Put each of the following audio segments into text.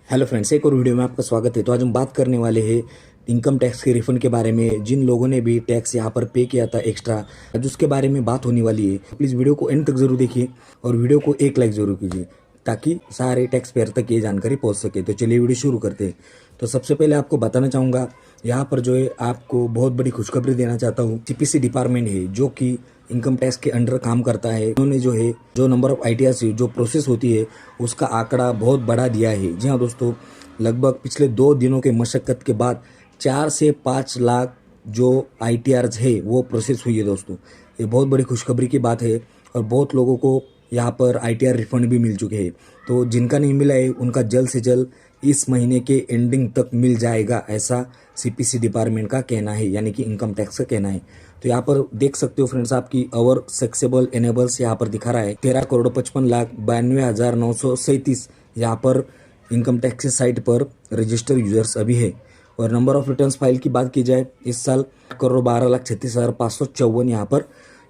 Hello friends, एक और video में आपका स्वागत है। तो आज हम बात करने वाले हैं इनकम टैक्स के रिफंड के बारे में। जिन लोगों ने भी टैक्स यहाँ पर पे किया था एक्स्ट्रा, आज उसके बारे में बात होने वाली है। प्लीज़ वीडियो को एंड तक जरूर देखिए और वीडियो को एक लाइक जरूर कीजिए ताकि सारे टैक्स पेयर तक ये जानकारी पहुँच सके। तो चलिए वीडियो शुरू करते हैं। तो सबसे पहले आपको बताना चाहूँगा, यहाँ पर जो है आपको बहुत बड़ी खुशखबरी देना चाहता हूँ। सीपीसी डिपार्टमेंट है जो कि इनकम टैक्स के अंडर काम करता है, उन्होंने जो है जो नंबर ऑफ आईटीआर जो प्रोसेस होती है उसका आंकड़ा बहुत बढ़ा दिया है। जी हाँ दोस्तों, लगभग पिछले 2 दिनों के मशक्क़त के बाद 4 से 5 लाख जो आईटीआर है वो प्रोसेस हुई है दोस्तों। ये बहुत बड़ी खुशखबरी की बात है और बहुत लोगों को यहाँ पर आईटीआर रिफंड भी मिल चुके हैं। तो जिनका नहीं मिला है उनका जल्द से जल्द इस महीने के एंडिंग तक मिल जाएगा, ऐसा सीपीसी डिपार्टमेंट का कहना है, यानी कि इनकम टैक्स का कहना है। तो यहाँ पर देख सकते हो फ्रेंड्स, आपकी अवर सक्सेबल एनेबल्स यहाँ पर दिखा रहा है 13,55,92,937 यहाँ पर इनकम टैक्स की साइट पर रजिस्टर यूजर्स अभी है। और नंबर ऑफ रिटर्न्स फाइल की बात की जाए, इस साल 12,36,554 यहाँ पर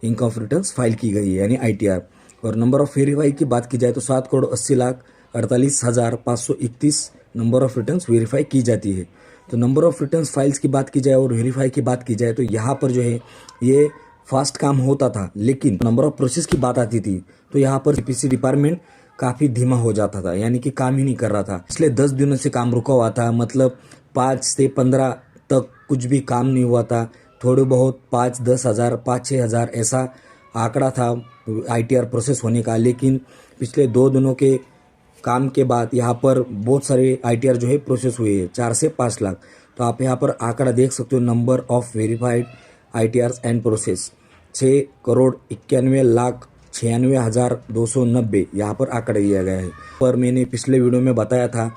इनकम ऑफ रिटर्न्स फाइल की गई है, यानी आईटीआर। और नंबर ऑफ वेरीफाई की बात की जाए तो 7,80,48,531 नंबर ऑफ रिटर्न्स वेरीफाई की जाती है। तो नंबर ऑफ रिटर्न्स फाइल्स की बात की जाए और वेरीफाई की बात की जाए तो यहाँ पर जो है ये फास्ट काम होता था, लेकिन नंबर ऑफ प्रोसेस की बात आती थी तो यहाँ पर सीपीसी डिपार्टमेंट काफ़ी धीमा हो जाता था, यानी कि काम ही नहीं कर रहा था। पिछले 10 दिनों से काम रुका हुआ था, मतलब 5 से 15 तक कुछ भी काम नहीं हुआ था। थोड़े बहुत 5-10 हज़ार 5-6 हज़ार ऐसा आंकड़ा था आईटीआर प्रोसेस होने का, लेकिन पिछले 2 दिनों के काम के बाद यहाँ पर बहुत सारे आईटीआर जो है प्रोसेस हुए हैं, 4 से 5 लाख। तो आप यहाँ पर आंकड़ा देख सकते हो, number of verified ITR and process 6,91,96,290 यहाँ पर आंकड़ा दिया गया है। पर मैंने पिछले वीडियो में बताया था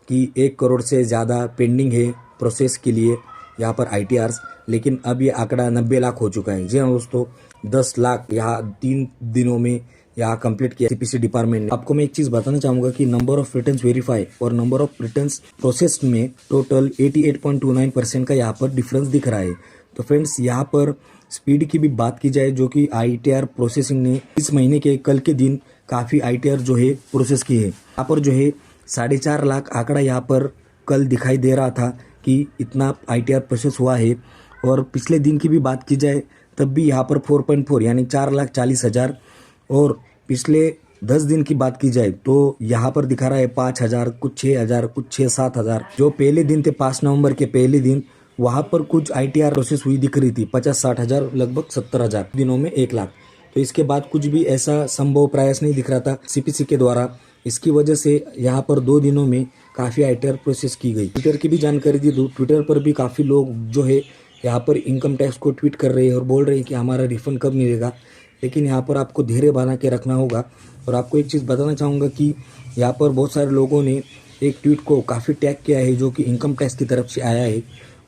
कि 1 करोड़ से ज़्यादा पेंडिंग है प्रोसेस के लिए यहाँ पर आईटीआर्स, लेकिन अब ये आंकड़ा 90 लाख हो चुका है। जी हाँ दोस्तों, 10 लाख यहाँ 3 दिनों में यहाँ कंप्लीट किया सीपीसी डिपार्टमेंट ने। आपको मैं एक चीज़ बताना चाहूँगा कि नंबर ऑफ रिटर्न्स वेरीफाई और नंबर ऑफ रिटर्न्स प्रोसेस में टोटल 88.29% का यहाँ पर डिफरेंस दिख रहा है। तो फ्रेंड्स, यहाँ पर स्पीड की भी बात की जाए, जो कि आईटीआर प्रोसेसिंग ने इस महीने के कल के दिन काफ़ी आईटीआर जो है प्रोसेस की है। यहाँ पर जो है 4.5 लाख आंकड़ा यहाँ पर कल दिखाई दे रहा था कि इतना आईटीआर प्रोसेस हुआ है। और पिछले दिन की भी बात की जाए तब भी यहाँ पर 4.4 यानी 4,40,000, और पिछले 10 दिन की बात की जाए तो यहाँ पर दिखा रहा है 5,000, कुछ 6,000, कुछ 6-7 हज़ार। जो पहले दिन थे 5 नवंबर के पहले दिन, वहाँ पर कुछ आईटीआर प्रोसेस हुई दिख रही थी 50-60 हज़ार, लगभग 70 हज़ार दिनों में 1 लाख। तो इसके बाद कुछ भी ऐसा संभव प्रयास नहीं दिख रहा था सीपीसी के द्वारा। इसकी वजह से यहाँ पर 2 दिनों में काफ़ी आईटीआर प्रोसेस की गई। ट्विटर की भी जानकारी दी, ट्विटर पर भी काफ़ी लोग जो है यहाँ पर इनकम टैक्स को ट्वीट कर रहे हैं और बोल रहे हैं कि हमारा रिफंड कब मिलेगा। लेकिन यहाँ पर आपको धैर्य बना के रखना होगा। और आपको एक चीज़ बताना चाहूँगा कि यहाँ पर बहुत सारे लोगों ने एक ट्वीट को काफ़ी टैग किया है जो कि इनकम टैक्स की तरफ से आया है,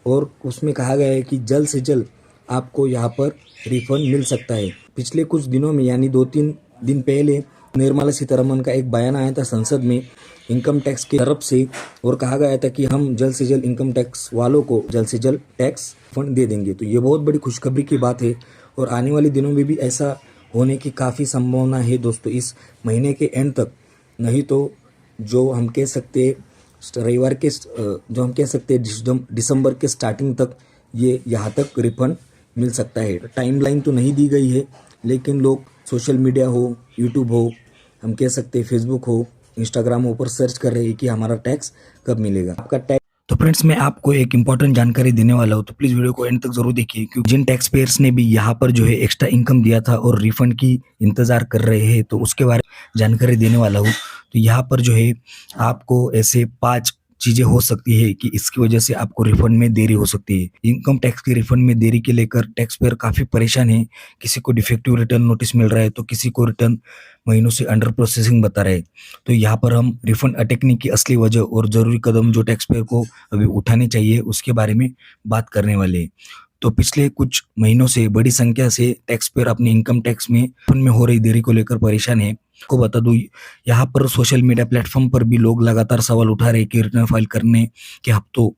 और उसमें कहा गया है कि जल्द से जल्द आपको यहाँ पर रिफंड मिल सकता है। पिछले कुछ दिनों में यानी 2-3 दिन पहले निर्मला सीतारमण का एक बयान आया था संसद में इनकम टैक्स की तरफ से, और कहा गया था कि हम जल्द से जल्द इनकम टैक्स वालों को जल्द से जल्द टैक्स फंड दे देंगे। तो ये बहुत बड़ी खुशखबरी की बात है और आने वाले दिनों में भी ऐसा होने की काफ़ी संभावना है दोस्तों, इस महीने के एंड तक। नहीं तो जो हम कह सकते रविवार के जो हम कह सकते दिसंबर के स्टार्टिंग तक ये यहाँ तक रिफंड मिल सकता है। टाइमलाइन तो नहीं दी गई है, लेकिन लोग सोशल मीडिया हो, यूट्यूब हो, हम कह सकते फेसबुक हो, इंस्टाग्राम हो, पर सर्च कर रहे हैं कि हमारा टैक्स कब मिलेगा, आपका टैक्स। तो फ्रेंड्स, मैं आपको एक इंपॉर्टेंट जानकारी देने वाला हूँ, तो प्लीज़ वीडियो को एंड तक जरूर देखिए, क्योंकि जिन टैक्स पेयर्स ने भी यहाँ पर जो है एक्स्ट्रा इनकम दिया था और रिफंड की इंतजार कर रहे हैं, तो उसके बारे में जानकारी देने वाला हूँ। तो यहाँ पर जो है आपको ऐसे 5 चीज़ें हो सकती है कि इसकी वजह से आपको रिफंड में देरी हो सकती है। इनकम टैक्स के रिफंड में देरी के लेकर टैक्स पेयर काफ़ी परेशान है। किसी को डिफेक्टिव रिटर्न नोटिस मिल रहा है तो किसी को रिटर्न महीनों से अंडर प्रोसेसिंग बता रहे हैं। तो यहाँ पर हम रिफंड अटकने की असली वजह और ज़रूरी कदम जो टैक्स पेयर को अभी उठाने चाहिए उसके बारे में बात करने वाले हैं। तो पिछले कुछ महीनों से बड़ी संख्या से टैक्स पेयर अपने इनकम टैक्स में रिफंड में हो रही देरी को लेकर परेशान है। को बता दूं, यहाँ पर सोशल मीडिया प्लेटफॉर्म पर भी लोग लगातार सवाल उठा रहे हैं कि रिटर्न फाइल करने के हफ्तों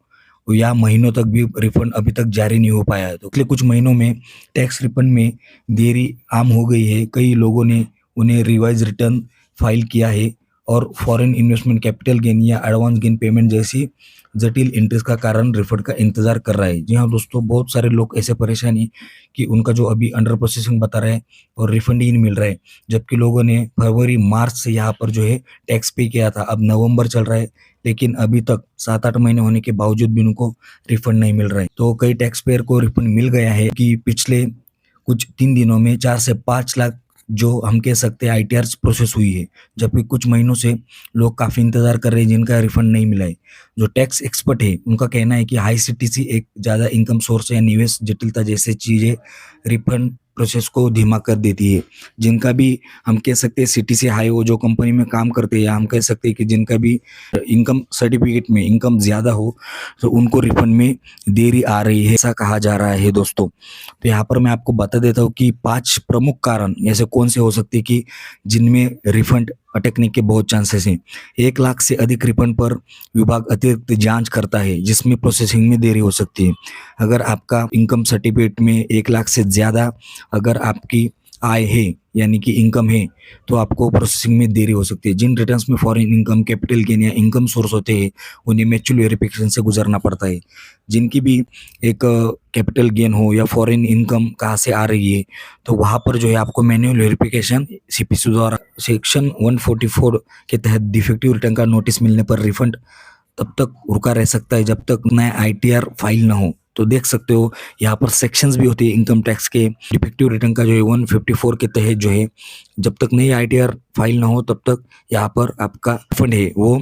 या महीनों तक भी रिफंड अभी तक जारी नहीं हो पाया है। तो पिछले कुछ महीनों में टैक्स रिफंड में देरी आम हो गई है। कई लोगों ने उन्हें रिवाइज रिटर्न फाइल किया है और फॉरेन इन्वेस्टमेंट कैपिटल गेन या एडवांस गेन पेमेंट जैसी जटिल एंट्रीज का कारण रिफंड का इंतजार कर रहा है। जी हाँ दोस्तों, बहुत सारे लोग ऐसे परेशान हैं कि उनका जो अभी अंडर प्रोसेसिंग बता रहा है और रिफंड ही नहीं मिल रहा है, जबकि लोगों ने फरवरी मार्च से यहाँ पर जो है टैक्स पे किया था। अब नवंबर चल रहा है लेकिन अभी तक 7-8 महीने होने के बावजूद भी उनको रिफंड नहीं मिल रहा है। तो कई टैक्स पेयर को रिफंड मिल गया है कि पिछले कुछ 3 दिनों में 4 से 5 लाख जो हम कह सकते हैं आईटीआर प्रोसेस हुई है, जबकि कुछ महीनों से लोग काफ़ी इंतज़ार कर रहे हैं जिनका रिफंड नहीं मिला है। जो टैक्स एक्सपर्ट है उनका कहना है कि हाई सीटीसी एक ज़्यादा इनकम सोर्स या निवेश जटिलता जैसे चीज़ें रिफंड प्रोसेस को धीमा कर देती है। जिनका भी हम कह सकते हैं सीटीसी हाई हो, जो कंपनी में काम करते हैं, या हम कह सकते हैं कि जिनका भी इनकम सर्टिफिकेट में इनकम ज़्यादा हो तो उनको रिफंड में देरी आ रही है, ऐसा कहा जा रहा है दोस्तों। तो यहाँ पर मैं आपको बता देता हूँ कि 5 प्रमुख कारण ऐसे कौन से हो सकते हैं कि जिनमें रिफंड अटकने के बहुत चांसेस हैं। 1 लाख से अधिक रिफंड पर विभाग अतिरिक्त जांच करता है जिसमें प्रोसेसिंग में देरी हो सकती है। अगर आपका इनकम सर्टिफिकेट में 1 लाख से ज़्यादा अगर आपकी आय है यानी कि इनकम है तो आपको प्रोसेसिंग में देरी हो सकती है। जिन रिटर्न्स में फॉरेन इनकम, कैपिटल गेन या इनकम सोर्स होते हैं उन्हें मैच्योर वेरिफिकेशन से गुजरना पड़ता है। जिनकी भी एक कैपिटल गेन हो या फॉरेन इनकम कहाँ से आ रही है तो वहाँ पर जो है आपको मैन्युअल वेरिफिकेशन सीपीसी द्वारा सेक्शन 144 के तहत डिफेक्टिव रिटर्न का नोटिस मिलने पर रिफंड तब तक रुका रह सकता है जब तक नया आईटीआर फाइल ना हो। तो देख सकते हो यहाँ पर सेक्शंस भी होती है इनकम टैक्स के। डिफेक्टिव रिटर्न का जो है 154 के तहत जो है जब तक नई आईटीआर फाइल ना हो तब तक यहाँ पर आपका फंड है वो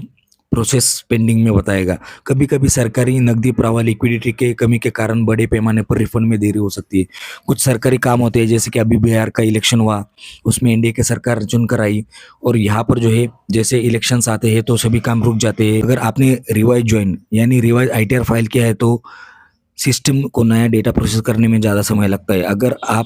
प्रोसेस पेंडिंग में बताएगा। कभी कभी सरकारी नकदी प्रवाह लिक्विडिटी के कमी के कारण बड़े पैमाने पर रिफंड में देरी हो सकती है। कुछ सरकारी काम होते हैं जैसे कि अभी बिहार का इलेक्शन हुआ, उसमें एनडीए की सरकार चुनकर आई और यहाँ पर जो है जैसे इलेक्शंस आते हैं तो सभी काम रुक जाते हैं। अगर आपने रिवाइज ज्वाइन यानी रिवाइज आईटीआर फाइल किया है तो सिस्टम को नया डेटा प्रोसेस करने में ज़्यादा समय लगता है। अगर आप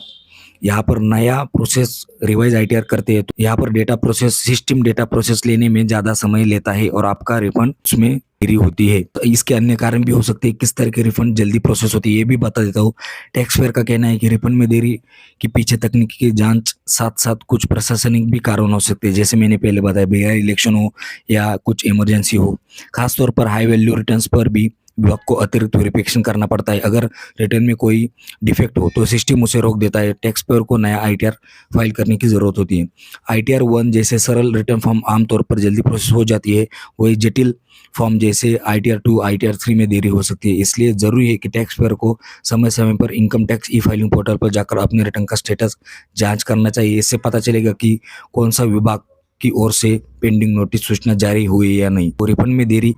यहाँ पर नया प्रोसेस रिवाइज आईटीआर करते हैं तो यहाँ पर data process system data process लेने में ज़्यादा समय लेता है और आपका रिफंड उसमें देरी होती है। तो इसके अन्य कारण भी हो सकते हैं। किस तरह के रिफंड जल्दी प्रोसेस होती है ये भी बता देता हूँ। टैक्स पेयर का कहना है कि रिफंड में देरी के पीछे तकनीकी की जांच साथ साथ कुछ प्रशासनिक भी कारण हो सकते हैं, जैसे मैंने पहले बताया बिहार इलेक्शन हो या कुछ इमरजेंसी हो। खासतौर पर हाई वैल्यू रिटर्न्स पर भी विभाग को अतिरिक्त वेरिफिकेशन करना पड़ता है। अगर रिटर्न में कोई डिफेक्ट हो तो सिस्टम उसे रोक देता है। टैक्स पेयर को नया आईटीआर फाइल करने की ज़रूरत होती है। आईटीआर 1 जैसे सरल रिटर्न फॉर्म आमतौर पर जल्दी प्रोसेस हो जाती है, वही जटिल फॉर्म जैसे आईटीआर 2, आईटीआर 3 में देरी हो सकती है। इसलिए ज़रूरी है कि टैक्स पेयर को समय समय पर income tax e filing portal पर जाकर अपने रिटर्न का स्टेटस जाँच करना चाहिए। इससे पता चलेगा कि कौन सा विभाग की ओर से पेंडिंग नोटिस सूचना जारी हुई या नहीं। तो रिफंड में देरी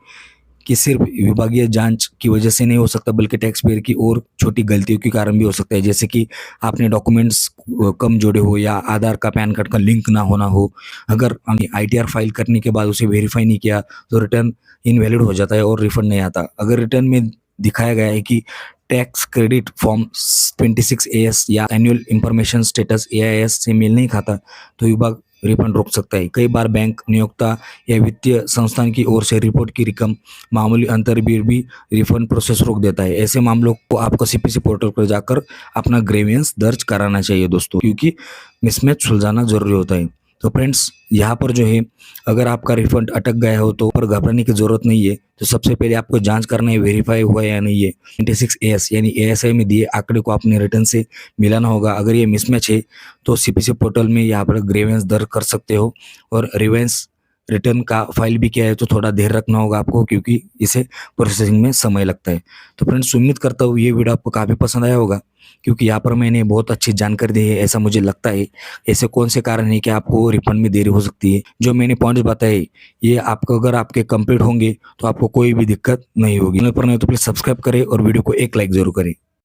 कि सिर्फ विभागीय जांच की वजह से नहीं हो सकता बल्कि टैक्स पेयर की और छोटी गलतियों के कारण भी हो सकता है, जैसे कि आपने डॉक्यूमेंट्स कम जोड़े हो या आधार का पैन कार्ड का लिंक ना होना हो। अगर हमने आईटीआर फाइल करने के बाद उसे वेरीफाई नहीं किया तो रिटर्न इनवैलिड हो जाता है और रिफंड नहीं आता। अगर रिटर्न में दिखाया गया है कि टैक्स क्रेडिट फॉर्म 26 AS या एनुअल इंफॉर्मेशन स्टेटस AIS से मेल नहीं खाता तो विभाग रिफंड रोक सकता है। कई बार बैंक, नियोक्ता या वित्तीय संस्थान की ओर से रिपोर्ट की रकम मामूली अंतर भी रिफंड प्रोसेस रोक देता है। ऐसे मामलों को आपको सीपीसी पोर्टल पर जाकर अपना ग्रीवेंस दर्ज कराना चाहिए दोस्तों, क्योंकि मिसमैच सुलझाना जरूरी होता है। तो फ्रेंड्स यहाँ पर जो है अगर आपका रिफंड अटक गया हो तो पर घबराने की जरूरत नहीं है। तो सबसे पहले आपको जांच करना है वेरीफाई हुआ है या नहीं है। 26 AS यानी ASI में दिए आंकड़े को अपने रिटर्न से मिलाना होगा। अगर ये मिसमैच है तो सीपीसी पोर्टल में यहाँ पर ग्रीवेंस दर्ज कर सकते हो और रिवेंस रिटर्न का फाइल भी किया है तो थोड़ा देर रखना होगा आपको, क्योंकि इसे प्रोसेसिंग में समय लगता है। तो फ्रेंड्स उम्मीद करता हूँ ये वीडियो आपको काफ़ी पसंद आया होगा, क्योंकि यहाँ पर मैंने बहुत अच्छी जानकारी दी है ऐसा मुझे लगता है। ऐसे कौन से कारण है कि आपको रिफंड में देरी हो सकती है। जो मैंने पॉइंट्स बताए ये आपको अगर आपके कंप्लीट होंगे तो आपको कोई भी दिक्कत नहीं होगी। चैनल पर नहीं तो प्लीज सब्सक्राइब करें और वीडियो को एक लाइक जरूर करें।